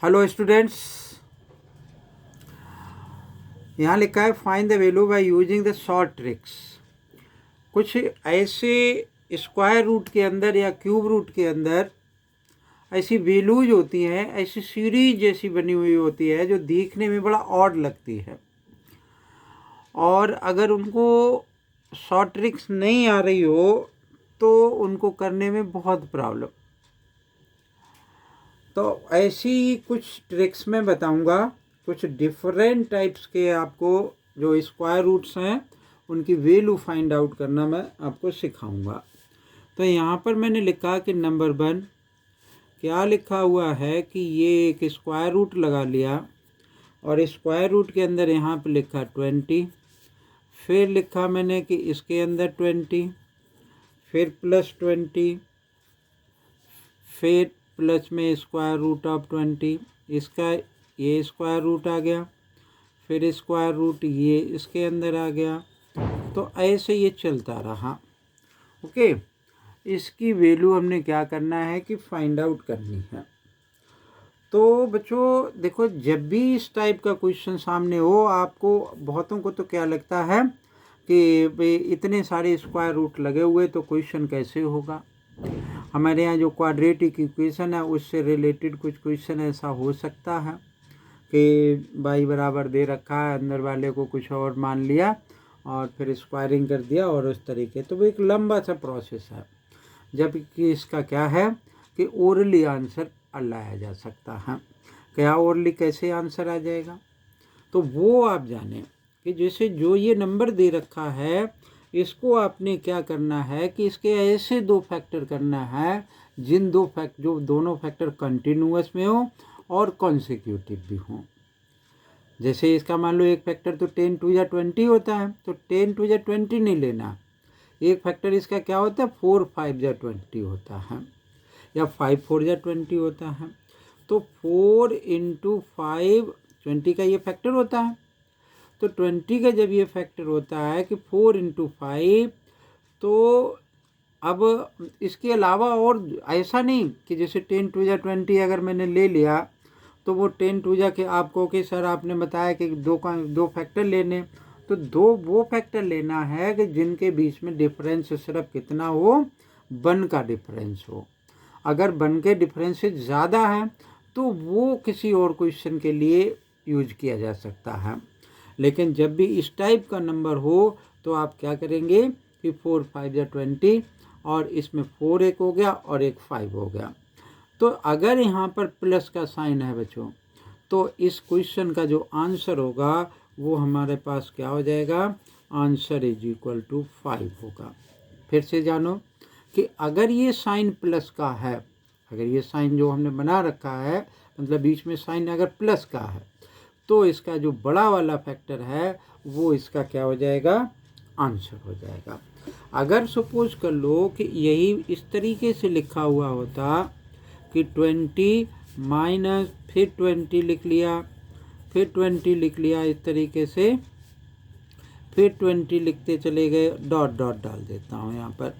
Hello students, यहाँ लिखा है find the value by using the short tricks. कुछ ऐसे स्क्वायर रूट के अंदर या क्यूब रूट के अंदर ऐसी वैल्यूज होती हैं, ऐसी सीरीज जैसी बनी हुई होती है जो देखने में बड़ा ऑड लगती है, और अगर उनको शॉर्ट ट्रिक्स नहीं आ रही हो तो उनको करने में बहुत प्रॉब्लम। तो ऐसी कुछ ट्रिक्स मैं बताऊंगा, कुछ डिफरेंट टाइप्स के आपको जो स्क्वायर रूट्स हैं उनकी वैल्यू फाइंड आउट करना मैं आपको सिखाऊंगा। तो यहाँ पर मैंने लिखा कि नंबर 1 क्या लिखा हुआ है कि ये एक स्क्वायर रूट लगा लिया और स्क्वायर रूट के अंदर यहाँ पर लिखा 20, फिर लिखा मैंने कि इसके अंदर 20, फिर +20, फिर प्लस में स्क्वायर रूट ऑफ 20, इसका ये स्क्वायर रूट आ गया, फिर स्क्वायर रूट ये इसके अंदर आ गया। तो ऐसे ये चलता रहा। ओके, इसकी वैल्यू हमने क्या करना है कि फाइंड आउट करनी है। तो बच्चों देखो, जब भी इस टाइप का क्वेश्चन सामने हो, आपको बहुतों को तो क्या लगता है कि भाई इतने सारे स्क्वायर रूट लगे हुए तो क्वेश्चन कैसे होगा। हमारे यहाँ जो क्वाड्रेटिक इक्वेशन है उससे रिलेटेड कुछ क्वेश्चन ऐसा हो सकता है कि y बराबर दे रखा है, अंदर वाले को कुछ और मान लिया और फिर स्क्वायरिंग कर दिया और उस तरीके। तो वो एक लंबा सा प्रोसेस है, जबकि इसका क्या है कि ओरली आंसर लाया जा सकता है। क्या ओरली कैसे आंसर आ जाएगा, तो वो आप जानें कि जैसे जो ये नंबर दे रखा है इसको आपने क्या करना है कि इसके ऐसे 2 फैक्टर करना है जिन जो दोनों फैक्टर कंटिन्यूअस में हो और कॉन्सिक्यूटिव भी हों। जैसे इसका मान लो एक फैक्टर तो 10 टू या 20 होता है, तो 10 टू या 20 नहीं लेना। एक फैक्टर इसका क्या होता है 4 5 या 20 होता है, या 5 4 या 20 होता है। तो 4 × 5 20 का ये फैक्टर होता है। तो 20 का जब ये फैक्टर होता है कि 4 × 5, तो अब इसके अलावा और ऐसा नहीं कि जैसे 10 टू या 20 अगर मैंने ले लिया तो वो 10 टू या के आपको कि सर आपने बताया कि दो फैक्टर लेने, तो वो फैक्टर लेना है कि जिनके बीच में डिफरेंस सिर्फ कितना हो, 1 का डिफरेंस हो। अगर 1 के डिफरेंस से ज़्यादा है तो वो किसी और क्वेश्चन के लिए यूज किया जा सकता है। लेकिन जब भी इस टाइप का नंबर हो तो आप क्या करेंगे कि 4 5 या 20 और इसमें 4 एक हो गया और एक 5 हो गया। तो अगर यहाँ पर प्लस का साइन है बच्चों, तो इस क्वेश्चन का जो आंसर होगा वो हमारे पास क्या हो जाएगा, आंसर = 5 होगा। फिर से जानो कि अगर ये साइन प्लस का है, अगर ये साइन जो हमने बना रखा है मतलब बीच में साइन अगर प्लस का है, तो इसका जो बड़ा वाला फैक्टर है वो इसका क्या हो जाएगा, आंसर हो जाएगा। अगर सपोज कर लो कि यही इस तरीके से लिखा हुआ होता कि 20 माइनस फिर 20 लिख लिया, फिर 20 लिख लिया इस तरीके से, फिर 20 लिखते चले गए, डॉट डॉट डाल देता हूँ यहाँ पर।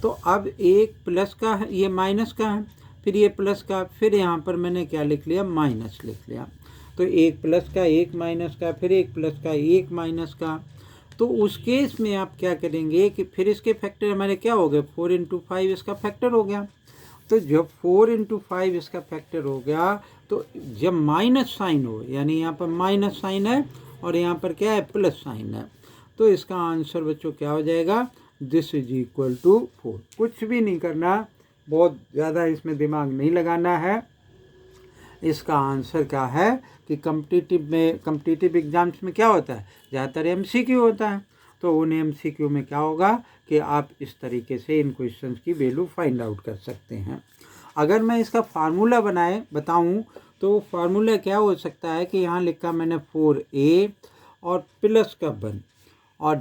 तो अब एक प्लस का है, ये माइनस का है, फिर ये प्लस का, फिर यहाँ पर मैंने क्या लिख लिया, माइनस लिख लिया। तो एक प्लस का, एक माइनस का, फिर एक प्लस का, एक माइनस का। तो उस केस में आप क्या करेंगे कि फिर इसके फैक्टर हमारे क्या हो गए, 4 × 5 इसका फैक्टर हो गया। तो जब 4 × 5 इसका फैक्टर हो गया, तो जब माइनस साइन हो, यानी यहाँ पर माइनस साइन है और यहाँ पर क्या है, प्लस साइन है, तो इसका आंसर बच्चों क्या हो जाएगा, दिस = 4। कुछ भी नहीं करना, बहुत ज़्यादा इसमें दिमाग नहीं लगाना है। इसका आंसर क्या है कि कम्पिटिटिव एग्जाम्स में क्या होता है, ज़्यादातर MCQ होता है। तो उन MCQ में क्या होगा कि आप इस तरीके से इन क्वेश्चंस की वैल्यू फाइंड आउट कर सकते हैं। अगर मैं इसका फार्मूला बताऊं तो फार्मूला क्या हो सकता है कि यहाँ लिखा मैंने 4a और प्लस का 1 और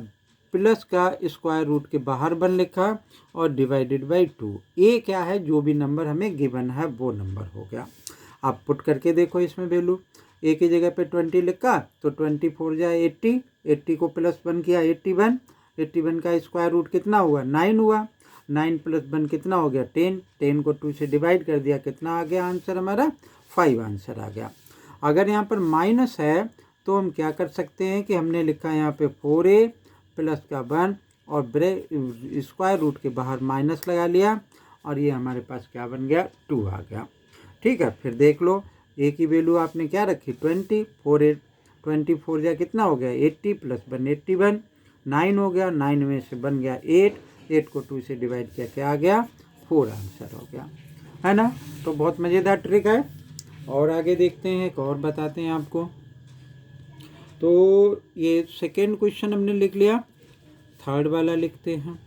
प्लस का स्क्वायर रूट के बाहर 1 लिखा और डिवाइडेड बाई 2। ए क्या है, जो भी नंबर हमें गिवन है वो नंबर हो गया। आप पुट करके देखो इसमें वैल्यू, ए की जगह पे 20 लिखा तो 24 × 80, 80 को +1 किया 81, 81 का स्क्वायर रूट कितना हुआ, 9 हुआ, 9 + 1 कितना हो गया, 10, 10 को 2 से डिवाइड कर दिया, कितना आ गया आंसर हमारा, 5 आंसर आ गया। अगर यहाँ पर माइनस है तो हम क्या कर सकते हैं कि हमने लिखा यहाँ पे 4a प्लस का 1 और स्क्वायर रूट के बाहर माइनस लगा लिया और ये हमारे पास क्या बन गया 2 आ गया। ठीक है, फिर देख लो a की वैल्यू आपने क्या रखी 20, 24 या कितना हो गया 80 प्लस 1 81, 9 हो गया, 9 में से बन गया 8 को 2 से डिवाइड किया क्या आ गया 4 आंसर हो गया, है ना। तो बहुत मज़ेदार ट्रिक है। और आगे देखते हैं, एक और बताते हैं आपको। तो ये सेकेंड क्वेश्चन हमने लिख लिया, थर्ड वाला लिखते हैं।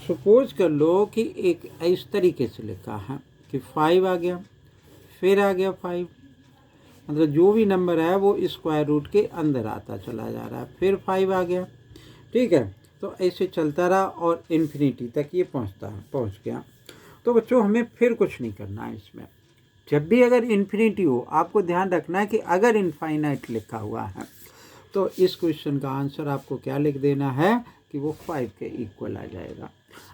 सपोज कर लो कि एक इस तरीके से लिखा है कि 5 आ गया, फिर आ गया 5, मतलब जो भी नंबर है वो स्क्वायर रूट के अंदर आता चला जा रहा है, फिर 5 आ गया। ठीक है, तो ऐसे चलता रहा और इन्फिनिटी तक ये पहुंच गया। तो बच्चों हमें फिर कुछ नहीं करना है इसमें। जब भी अगर इन्फिनिटी हो आपको ध्यान रखना है कि अगर इनफाइनाइट लिखा हुआ है तो इस क्वेश्चन का आंसर आपको क्या लिख देना है कि वो 5 के इक्वल आ जाएगा।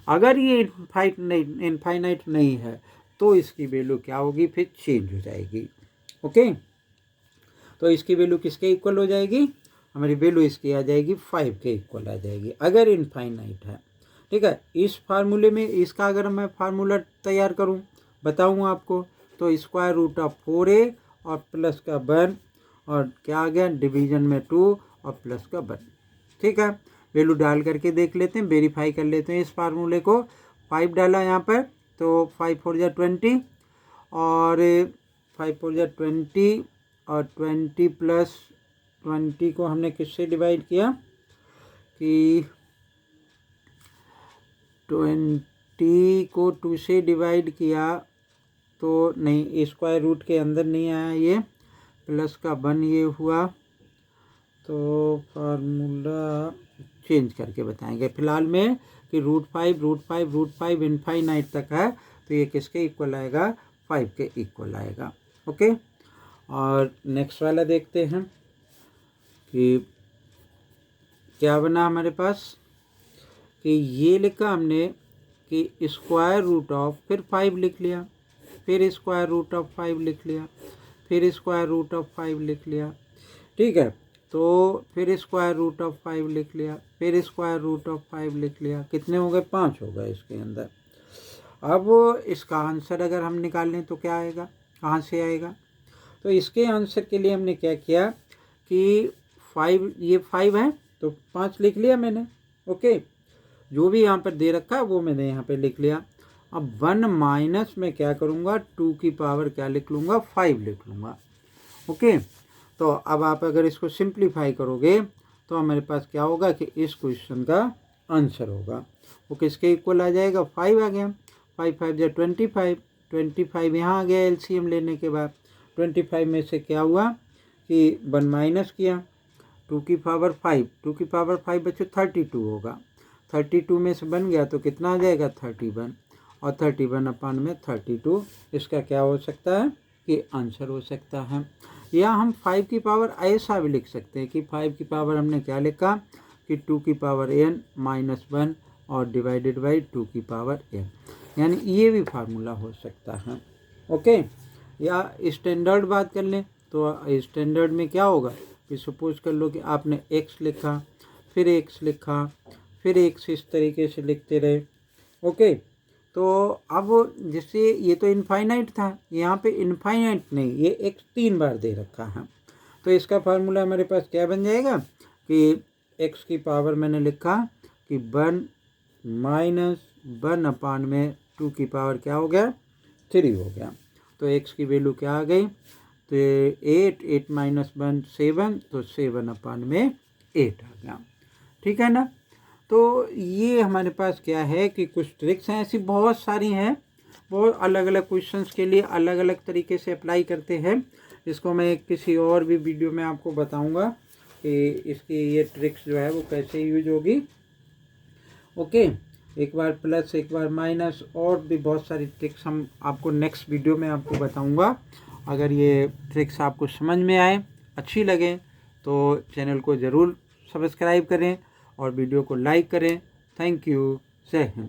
अगर ये इनफाइनाइट नहीं है तो इसकी वैल्यू क्या होगी, फिर चेंज हो जाएगी। ओके, तो इसकी वैल्यू किसके इक्वल हो जाएगी, हमारी वैल्यू इसकी आ जाएगी 5 के इक्वल आ जाएगी अगर इनफाइनाइट है। ठीक है, इस फार्मूले में इसका अगर मैं फार्मूला तैयार करूं बताऊं आपको, तो स्क्वायर रूट ऑफ 4a और प्लस का 1 और क्या आ गया डिवीजन में 2 और प्लस का 1। ठीक है, वैल्यू डाल करके देख लेते हैं, वेरीफाई कर लेते हैं इस फार्मूले को। 5 डाला यहाँ पर तो 5 4 जा 20 और 5 4 जा 20 और 20 प्लस 20 को हमने किससे डिवाइड किया कि 20 को 2 से डिवाइड किया तो नहीं, स्क्वायर रूट के अंदर नहीं आया, ये प्लस का 1 ये हुआ। तो फार्मूला चेंज करके बताएंगे फिलहाल में कि √5 इनफाइनाइट तक है तो ये किसके इक्वल आएगा 5 के इक्वल आएगा। ओके, और नेक्स्ट वाला देखते हैं कि क्या बना हमारे पास कि ये लिखा हमने कि स्क्वायर रूट ऑफ, फिर 5 लिख लिया, फिर स्क्वायर रूट ऑफ 5 लिख लिया, फिर स्क्वायर रूट ऑफ 5 लिख लिया। ठीक है, तो फिर स्क्वायर रूट ऑफ 5 लिख लिया, फिर स्क्वायर रूट ऑफ 5 लिख लिया, कितने हो गए 5 हो गए इसके अंदर। अब इसका आंसर अगर हम निकालें तो क्या आएगा, कहाँ से आएगा, तो इसके आंसर के लिए हमने क्या किया कि 5, ये 5 है तो 5 लिख लिया मैंने। ओके, जो भी यहाँ पर दे रखा है वो मैंने यहाँ पे लिख लिया। अब 1 माइनस में क्या करूँगा 2 की पावर क्या लिख लूँगा 5 लिख लूँगा। ओके, तो अब आप अगर इसको सिंप्लीफाई करोगे तो हमारे पास क्या होगा कि इस क्वेश्चन का आंसर होगा वो किसके इक्वल आ जाएगा 5 आ गया। 5 5 जा 25 यहाँ आ गया एलसीएम लेने के बाद। 25 में से क्या हुआ कि 1 माइनस किया 2 की पावर 5, 2 की पावर 5 बच्चों 32 होगा। 32 में से बन गया तो कितना आ जाएगा 31 और 31 अपान में 32 इसका क्या हो सकता है कि आंसर हो सकता है। या हम 5 की पावर ऐसा भी लिख सकते हैं कि 5 की पावर हमने क्या लिखा कि 2 की पावर n माइनस 1 और डिवाइडेड बाई 2 की पावर n, यानी ये भी फार्मूला हो सकता है। ओके, या स्टैंडर्ड बात कर लें तो स्टैंडर्ड में क्या होगा कि सपोज कर लो कि आपने x लिखा, फिर x लिखा, फिर x इस तरीके से लिखते रहे। ओके, तो अब जैसे ये तो इनफाइनाइट था, यहाँ पे इनफाइनाइट नहीं, ये x 3 बार दे रखा है तो इसका फार्मूला हमारे पास क्या बन जाएगा कि x की पावर मैंने लिखा कि 1 माइनस 1 अपान में 2 की पावर क्या हो गया 3 हो गया। तो x की वैल्यू क्या आ गई तो 8 माइनस 1 7, तो 7 अपान में 8 आ गया। ठीक है ना, तो ये हमारे पास क्या है कि कुछ ट्रिक्स हैं, ऐसी बहुत सारी हैं, बहुत अलग अलग क्वेश्चंस के लिए अलग अलग तरीके से अप्लाई करते हैं। इसको मैं किसी और भी वीडियो में आपको बताऊंगा कि इसकी ये ट्रिक्स जो है वो कैसे यूज होगी। ओके, एक बार प्लस एक बार माइनस और भी बहुत सारी ट्रिक्स हम आपको नेक्स्ट वीडियो में आपको बताऊंगा। अगर ये ट्रिक्स आपको समझ में आए, अच्छी लगे तो चैनल को ज़रूर सब्सक्राइब करें और वीडियो को लाइक करें। थैंक यू, जय हिंद।